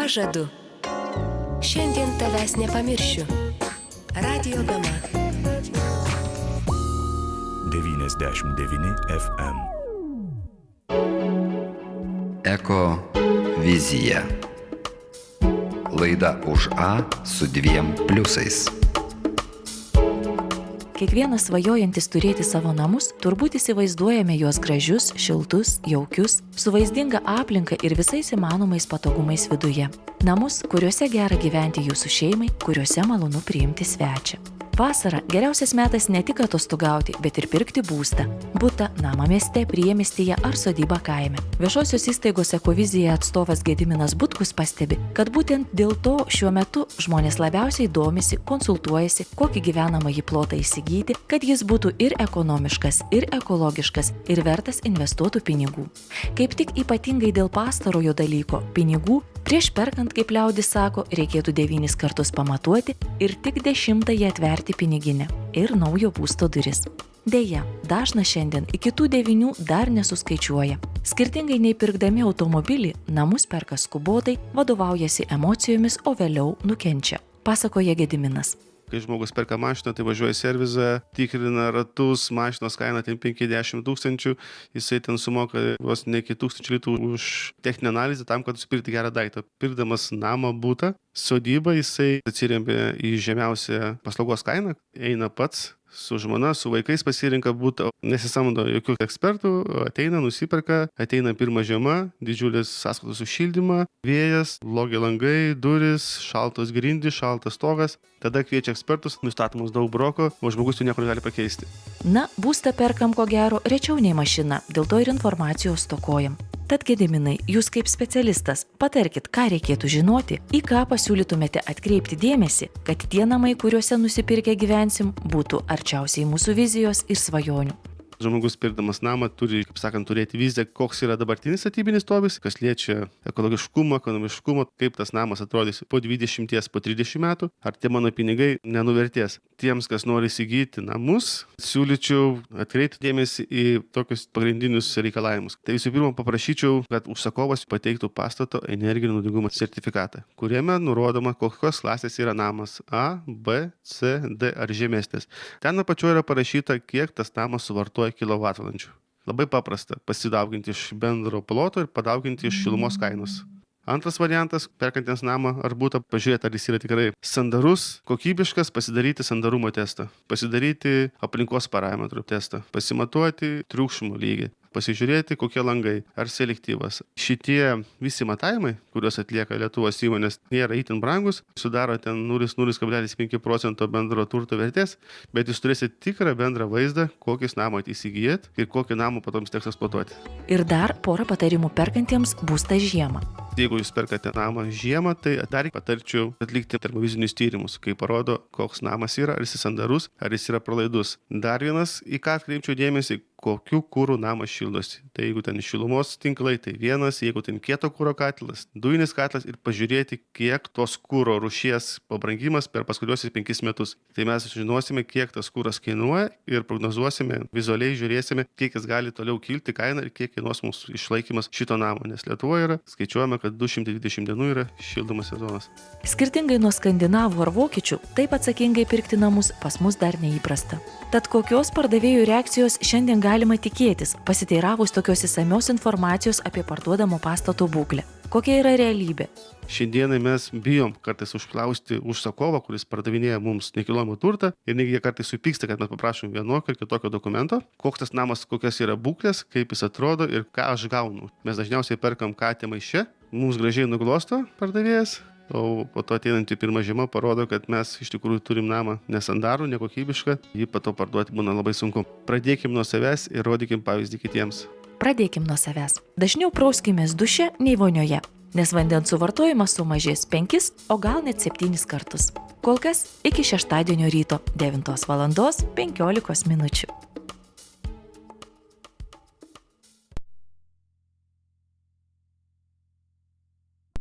Pažadu. Šiandien tavęs nepamiršiu. Radio Gama. 99 FM. Eko vizija. Laida už A su 2 pliusais. Kiekvienas svajojantis turėti savo namus, turbūt įsivaizduojame juos gražius, šiltus, jaukius, su vaizdinga aplinka ir visais įmanomais patogumais viduje. Namus, kuriuose gera gyventi jūsų šeimai, kuriuose malonu priimti svečią. Vasara geriausias metas ne tik atostogauti, bet ir pirkti būstą. Butą, namą mieste, priemiestyje ar sodybą kaime. Viešosios įstaigos Ekovizija atstovas Gediminas Butkus pastebi, kad būtent dėl to šiuo metu žmonės labiausiai domisi, konsultuojasi, kokį gyvenamąjį plotą įsigyti, kad jis būtų ir ekonomiškas, ir ekologiškas, ir vertas investuotų pinigų. Kaip tik ypatingai dėl pastarojo dalyko, pinigų, prieš perkant, kaip liaudis sako, reikėtų 9 kartus pamatuoti ir tik 10-ąjį atverti piniginę ir naujo būsto duris. Deja, dažnas šiandien iki tų 9 dar nesuskaičiuoja. Skirtingai nei pirkdami automobilį, namus perka skubotai, vadovaujasi emocijomis, o vėliau nukenčia, pasakoja Gediminas. Kai žmogus perka mašiną, tai važiuoja į servizą, tikrina ratus, mašinos kaina ten 50 tūkstančių, jisai ten sumoka vos ne iki 1000 litų už techninę analizę tam, kad nusipirkti gerą daiktą. Pirkdamas namą, butą, sodybą, jisai atsiremia į žemiausią paslaugos kainą, eina pats su žmona, su vaikais pasirinka butą, nesisamdo jokių ekspertų, ateina, nusiperka, ateina pirma žiema, didžiulis sąskaitos už šildymą, vėjas, blogi langai, duris, šaltos grindys, šaltas stogas, tada kviečia ekspertus, nustatomas daug broko, o žmogus jų niekur negali pakeisti. Na, būstą perkam ko gero rečiau nei mašiną, dėl to ir informacijos stokojam. Tad Gediminai, jūs kaip specialistas, patarkit, ką reikėtų žinoti, į ką pasiūlytumėte atkreipti dėmesį, kad tie namai, kuriuose nusipirkę gyvensim, būtų arčiausiai mūsų vizijos ir svajonių. Žmogus pirkdamas namą turi, kaip sakant, turėti viziją, koks yra dabartinis statybinis stovis, kas liečia ekologiškumą, ekonomiškumą, kaip tas namas atrodys po 20, po 30 metų, ar tie mano pinigai nenuvertės. Tiems, kas nori įsigyti namus, siūlyčiau atkreipti dėmesį į tokius pagrindinius reikalavimus. Tai visų pirma, paprašyčiau, kad užsakovas pateiktų pastato energinio naudingumo sertifikatą, kuriame nurodoma, kokios klasės yra namas A, B, C, D ar žemesnės. Ten apačioje yra parašyta, kiek tas namas suvartoja kilovatvalandžių. Labai paprasta pasidauginti iš bendro ploto ir padauginti iš šilumos kainos. Antras variantas, perkantiems namą ar butą, pažiūrėti, ar jis yra tikrai sandarus, kokybiškas, pasidaryti sandarumo testą, pasidaryti aplinkos parametrų testą, pasimatuoti triukšmo lygį, pasižiūrėti, kokie langai, ar selektyvas. Šitie visi matavimai, kuriuos atlieka Lietuvos įmonės, nėra itin brangus, sudaro ten 0,5% bendro turto vertės, bet jūs turėsite tikrą bendrą vaizdą, kokius namą įsigijat ir kokį namą po to jums teks eksploatuoti. Ir dar porą patarimų perkantiems būstą žiemą. Jeigu jūs perkate namą žiemą, tai dar patarčiau atlikti termovizinius tyrimus, kai parodo, koks namas yra, ar jis sandarus, ar jis yra pralaidus. Dar vienas, į ką atkreipčiau dėmesį, kokiu kuru namas šildosi. Tai jeigu ten šilumos tinklai, tai vienas, jeigu ten kieto kuro katilas, dujinis katilas ir pažiūrėti, kiek tos kuro rūšies pabrangimas per paskutiniuosius 5 metus. Tai mes žinosime, kiek tas kuras kainuoja ir prognozuosime, vizualiai žiūrėsime, kiek jis gali toliau kilti kainą ir kiek kainuos mūsų išlaikymas šito namo. Nes Lietuvoje yra, skaičiuojame, kad 220 dienų yra šildomas sezonas. Skirtingai nuo skandinavų ar vokiečių, taip atsakingai pirkti namus pas mus dar neįprasta. Tad kokios pardavėjų reakcijos šiandien galima tikėtis, pasiteiravus tokios išsamios informacijos apie parduodamo pastato būklę? Kokia yra realybė? Šiandienai mes bijom kartais užklausti užsakovą, kuris pardavinėja mums nekilnojamą turtą ir negi jie kartais supyksta, kad mes paprašom vienokio ir kitokio dokumento, koks tas namas, kokios yra būklės, kaip jis atrodo ir ką aš gaunu. Mes dažniausiai perkam katę maiše, mums gražiai nuglosto pardavėjas, o po to ateinantį pirmą žiemą parodo, kad mes iš tikrųjų turim namą nesandarų, nekokybišką, jį po to parduoti būna labai sunku. Pradėkim nuo savęs ir rodykim pavyzdį kitiems. Pradėkim nuo savęs. Dažniau prauskimės duše nei vonioje, nes vandens suvartojimas sumažės 5, o gal net 7 kartus. Kol kas iki šeštadienio ryto 9:15 min.